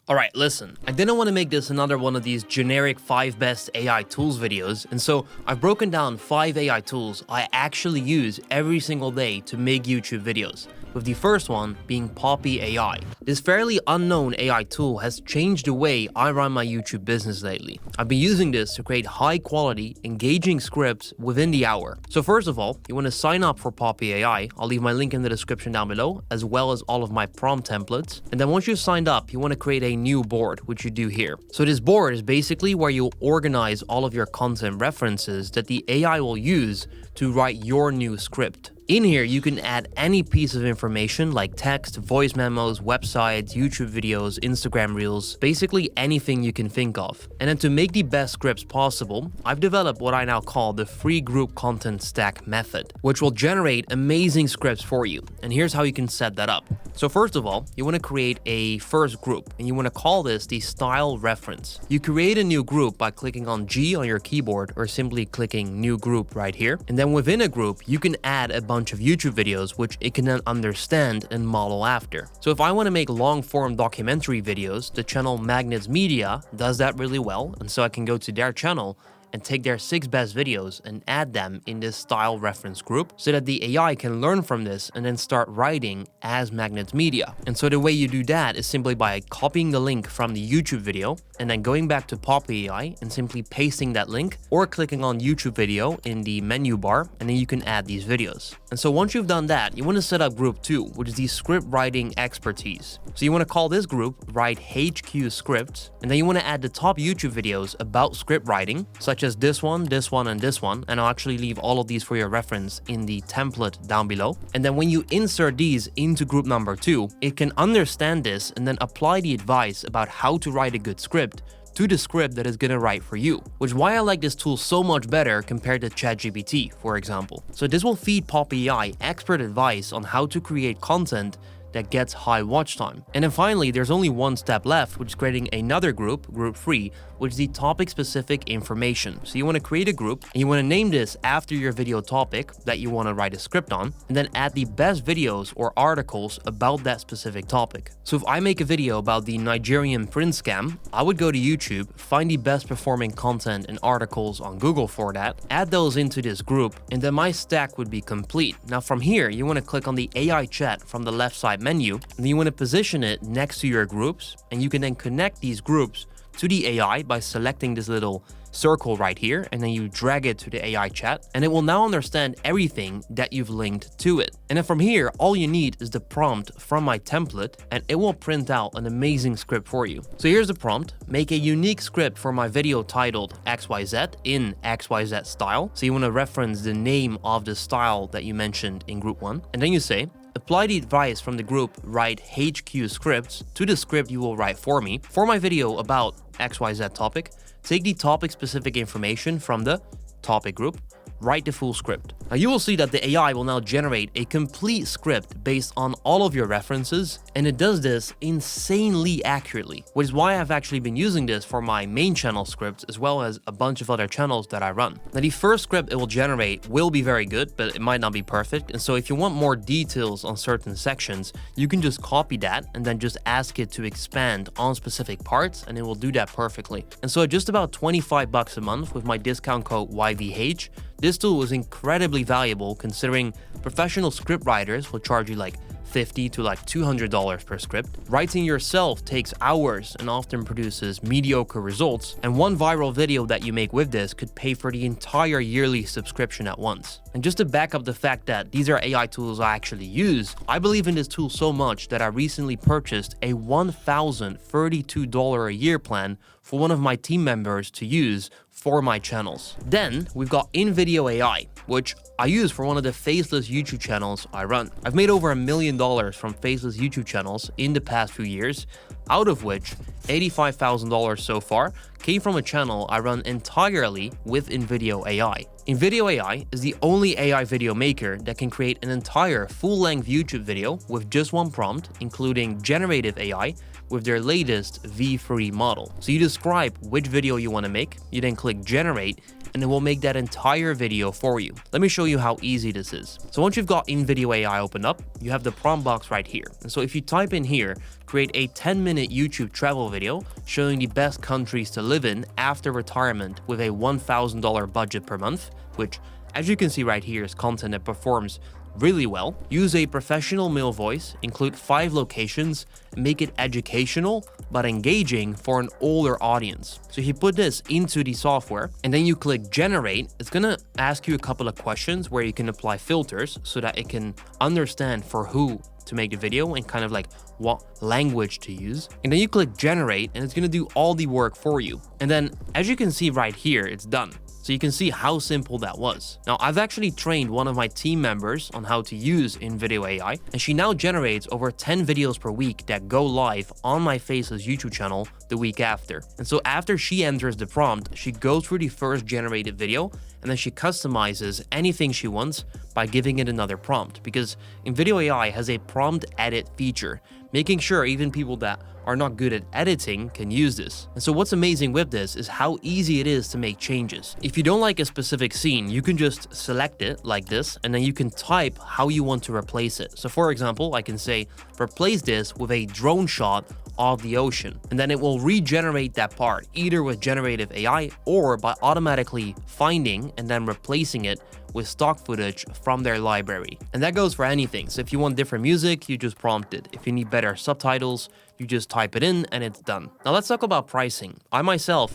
Alright, listen, I didn't want to make this another one of these generic 5 best AI tools videos, and so I've broken down 5 AI tools I actually use every single day to make YouTube videos, with the first one being Poppy AI. This fairly unknown AI tool has changed the way I run my YouTube business lately. I've been using this to create high quality, engaging scripts within the hour. So first of all, you want to sign up for Poppy AI. I'll leave my link in the description down below, as well as all of my prompt templates. And then once you've signed up, you want to create a new board, which you do here. So this board is basically where you'll organize all of your content references that the AI will use to write your new script. In here, you can add any piece of information like text, voice memos, websites, YouTube videos, Instagram reels, basically anything you can think of. And then to make the best scripts possible, I've developed what I now call the free group content stack method, which will generate amazing scripts for you. And here's how you can set that up. So first of all, you want to create a first group, and you want to call this the style reference. You create a new group by clicking on G on your keyboard or simply clicking new group right here. And then within a group, you can add a bunch of YouTube videos which it can then understand and model after. So if I want to make long-form documentary videos, the channel Magnets Media does that really well, and so I can go to their channel and take their 6 best videos and add them in this style reference group so that the AI can learn from this and then start writing as Magnets Media. And so the way you do that is simply by copying the link from the YouTube video and then going back to Poppy AI and simply pasting that link or clicking on YouTube video in the menu bar, and then you can add these videos. And so once you've done that, you want to set up group 2, which is the script writing expertise. So you want to call this group Write HQ Scripts, and then you want to add the top YouTube videos about script writing, such as this one, and this one, and I'll actually leave all of these for your reference in the template down below. And then when you insert these into group number 2, it can understand this and then apply the advice about how to write a good script to the script that is gonna write for you, which is why I like this tool so much better compared to ChatGPT, for example. So this will feed Poppy AI expert advice on how to create content that gets high watch time. And then finally, there's only one step left, which is creating another group, group 3, which is the topic specific information. So you want to create a group and you want to name this after your video topic that you want to write a script on, and then add the best videos or articles about that specific topic. So if I make a video about the Nigerian prince scam, I would go to YouTube, find the best performing content and articles on Google for that, add those into this group, and then my stack would be complete. Now from here, you want to click on the AI chat from the left side menu, and then you want to position it next to your groups, and you can then connect these groups to the AI by selecting this little circle right here, and then you drag it to the AI chat, and it will now understand everything that you've linked to it. And then from here, all you need is the prompt from my template, and it will print out an amazing script for you. So here's the prompt: make a unique script for my video titled XYZ in XYZ style. So you want to reference the name of the style that you mentioned in group 1, and then you say, apply the advice from the group Write HQ Scripts to the script you will write for me. For my video about XYZ topic, take the topic specific information from the topic group, write the full script. Now you will see that the AI will now generate a complete script based on all of your references, and it does this insanely accurately, which is why I've actually been using this for my main channel scripts as well as a bunch of other channels that I run. Now the first script it will generate will be very good, but it might not be perfect, and so if you want more details on certain sections, you can just copy that and then just ask it to expand on specific parts, and it will do that perfectly. And so at just about 25 bucks a month with my discount code YVH, this tool is incredibly valuable considering professional script writers will charge you like $50 to like $200 per script. Writing yourself takes hours and often produces mediocre results, and one viral video that you make with this could pay for the entire yearly subscription at once. And just to back up the fact that these are AI tools I actually use, I believe in this tool so much that I recently purchased a $1,032 a year plan for one of my team members to use for my channels. Then we've got InVideo AI, which I use for one of the faceless YouTube channels I run. I've made over $1 million from faceless YouTube channels in the past few years, out of which $85,000 so far came from a channel I run entirely with InVideo AI. InVideo AI is the only AI video maker that can create an entire full-length YouTube video with just one prompt, including generative AI, with their latest V3 model. So you describe which video you want to make, you then click generate, and it will make that entire video for you. Let me show you how easy this is. So once you've got InVideo AI opened up, you have the prompt box right here. And so if you type in here, create a 10-minute YouTube travel video showing the best countries to live in after retirement with a $1,000 budget per month, which, as you can see right here, is content that performs really well. Use a professional male voice, include 5 locations, and make it educational but engaging for an older audience. So if you put this into the software and then you click generate, it's gonna ask you a couple of questions where you can apply filters so that it can understand for who to make the video and kind of like what language to use. And then you click generate and it's gonna do all the work for you. And then as you can see right here, it's done. So you can see how simple that was. Now, I've actually trained one of my team members on how to use InVideo AI, and she now generates over 10 videos per week that go live on my Faceless YouTube channel the week after. And so after she enters the prompt, she goes through the first generated video, and then she customizes anything she wants by giving it another prompt, because InVideo AI has a prompt edit feature, making sure even people that are not good at editing can use this. And so what's amazing with this is how easy it is to make changes. If you don't like a specific scene, you can just select it like this, and then you can type how you want to replace it. So for example, I can say, replace this with a drone shot of the ocean, and then it will regenerate that part either with generative AI or by automatically finding and then replacing it with stock footage from their library. And that goes for anything. So if you want different music, you just prompt it. If you need better subtitles, you just type it in and it's done. Now let's talk about pricing. I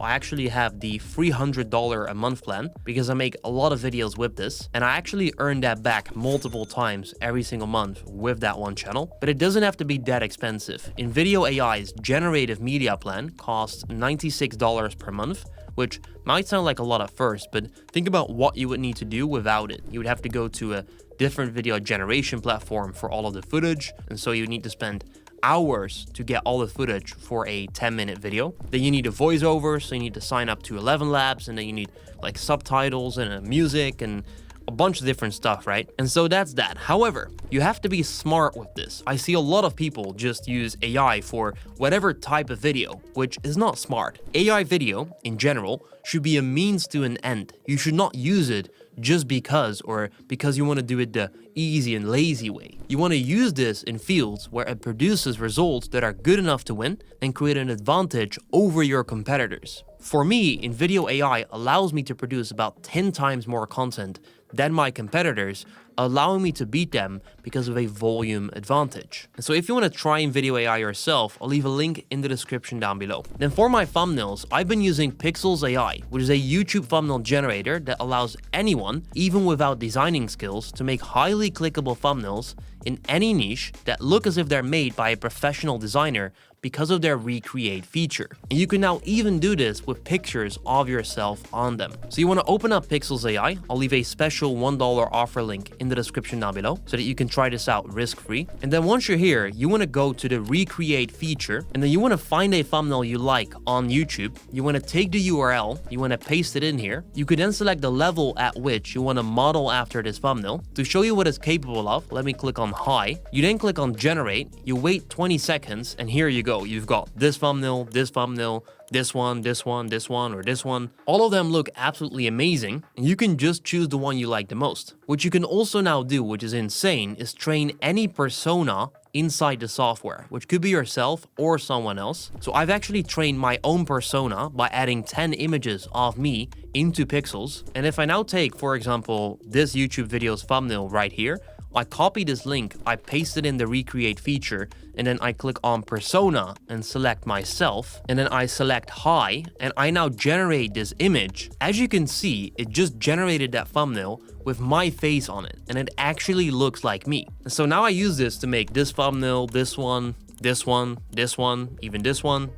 actually have the $300 a month plan because I make a lot of videos with this, and I actually earn that back multiple times every single month with that one channel. But it doesn't have to be that expensive. InVideo AI's generative media plan costs $96 per month, which might sound like a lot at first, but think about what you would need to do without it. You would have to go to a different video generation platform for all of the footage, and so you need to spend hours to get all the footage for a 10-minute video. Then you need a voiceover, so you need to sign up to 11 Labs, and then you need like subtitles and music and a bunch of different stuff, right? And so that's that. However, you have to be smart with this. I see a lot of people just use AI for whatever type of video, which is not smart. AI video, in general, should be a means to an end. You should not use it just because you want to do it the easy and lazy way. You want to use this in fields where it produces results that are good enough to win and create an advantage over your competitors. For me, InVideo AI allows me to produce about 10 times more content than my competitors, allowing me to beat them because of a volume advantage. And so if you want to try InVideo AI yourself, I'll leave a link in the description down below. Then for my thumbnails, I've been using Pixels AI, which is a YouTube thumbnail generator that allows anyone, even without designing skills, to make highly clickable thumbnails in any niche that look as if they're made by a professional designer because of their recreate feature. And you can now even do this with pictures of yourself on them. So you want to open up Pixels AI. I'll leave a special $1 offer link in the description down below so that you can try this out risk-free. And then once you're here, you want to go to the recreate feature, and then you want to find a thumbnail you like on YouTube. You want to take the URL, you want to paste it in here. You could then select the level at which you want to model after this thumbnail. To show you what it's capable of, let me click on high. You then click on generate, you wait 20 seconds, and here you go. You've got this thumbnail, this thumbnail, this one, this one, this one, or this one. All of them look absolutely amazing, and you can just choose the one you like the most. What you can also now do, which is insane, is train any persona inside the software, which could be yourself or someone else. So I've actually trained my own persona by adding 10 images of me into Pixels. And if I now take, for example, this YouTube video's thumbnail right here, I copy this link, I paste it in the recreate feature, and then I click on persona and select myself, and then I select hi, and I now generate this image. As you can see, it just generated that thumbnail with my face on it, and it actually looks like me. And so now I use this to make this thumbnail, this one, this one, this one, even this one,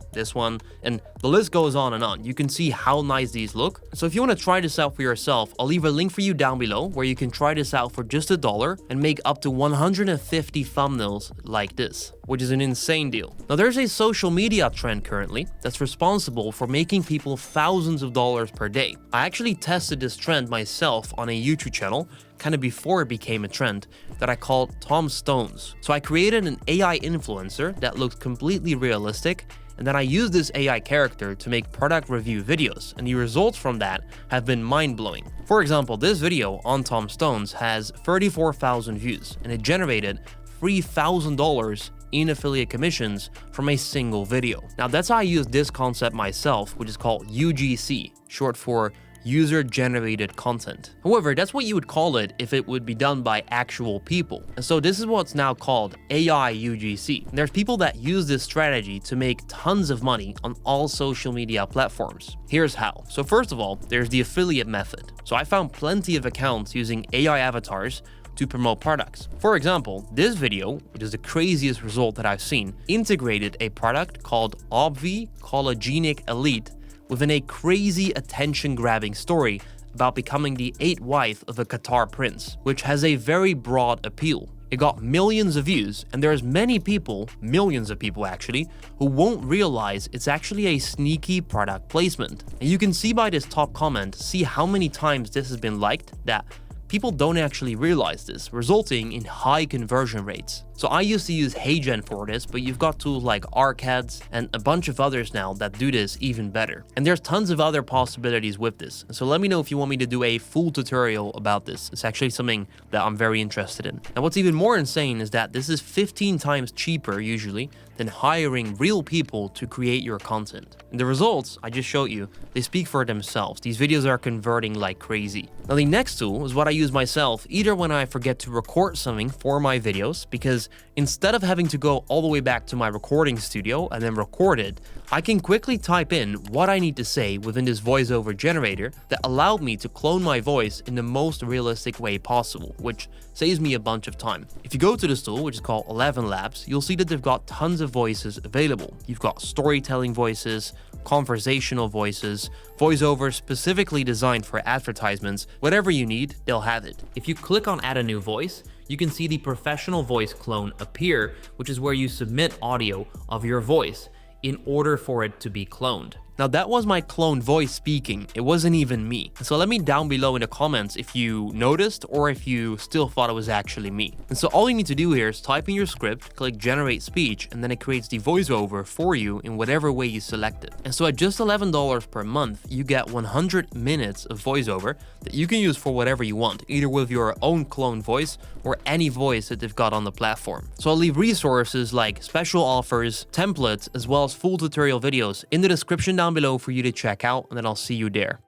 and the list goes on and on. You can see how nice these look. So if you want to try this out for yourself, I'll leave a link for you down below where you can try this out for just $1 and make up to 150 thumbnails like this, which is an insane deal. Now there's a social media trend currently that's responsible for making people thousands of dollars per day. I actually tested this trend myself on a YouTube channel kind of before it became a trend, that I called Tom Stones. So I created an AI influencer that looks completely realistic, and then I used this AI character to make product review videos, and the results from that have been mind-blowing. For example, this video on Tom Stones has 34,000 views, and it generated $3,000 in affiliate commissions from a single video. Now that's how I use this concept myself, which is called UGC, short for user-generated content. However, that's what you would call it if it would be done by actual people. And so this is what's now called AI UGC. And there's people that use this strategy to make tons of money on all social media platforms. Here's how. So first of all, there's the affiliate method. So I found plenty of accounts using AI avatars to promote products. For example, this video, which is the craziest result that I've seen, integrated a product called Obvi Collagenix Elite within a crazy attention-grabbing story about becoming the 8th wife of a Qatar prince, which has a very broad appeal. It got millions of views, and there's many people, millions of people actually, who won't realize it's actually a sneaky product placement. And you can see by this top comment, see how many times this has been liked, that people don't actually realize this, resulting in high conversion rates. So I used to use HeyGen for this, but you've got tools like ArcAds and a bunch of others now that do this even better. And there's tons of other possibilities with this. So let me know if you want me to do a full tutorial about this. It's actually something that I'm very interested in. And what's even more insane is that this is 15 times cheaper usually than hiring real people to create your content. And the results I just showed you, they speak for themselves. These videos are converting like crazy. Now the next tool is what I use myself, either when I forget to record something for my videos, because instead of having to go all the way back to my recording studio and then record it, I can quickly type in what I need to say within this voiceover generator that allowed me to clone my voice in the most realistic way possible, which saves me a bunch of time. If you go to this tool, which is called 11 Labs, you'll see that they've got tons of voices available. You've got storytelling voices, conversational voices, voiceovers specifically designed for advertisements. Whatever you need, they'll have it. If you click on add a new voice, you can see the professional voice clone appear, which is where you submit audio of your voice in order for it to be cloned. Now that was my cloned voice speaking, it wasn't even me. So let me down below in the comments if you noticed or if you still thought it was actually me. And so all you need to do here is type in your script, click generate speech, and then it creates the voiceover for you in whatever way you select it. And so at just $11 per month, you get 100 minutes of voiceover that you can use for whatever you want, either with your own cloned voice or any voice that they've got on the platform. So I'll leave resources like special offers, templates, as well as full tutorial videos in the description down below for you to check out, and then I'll see you there.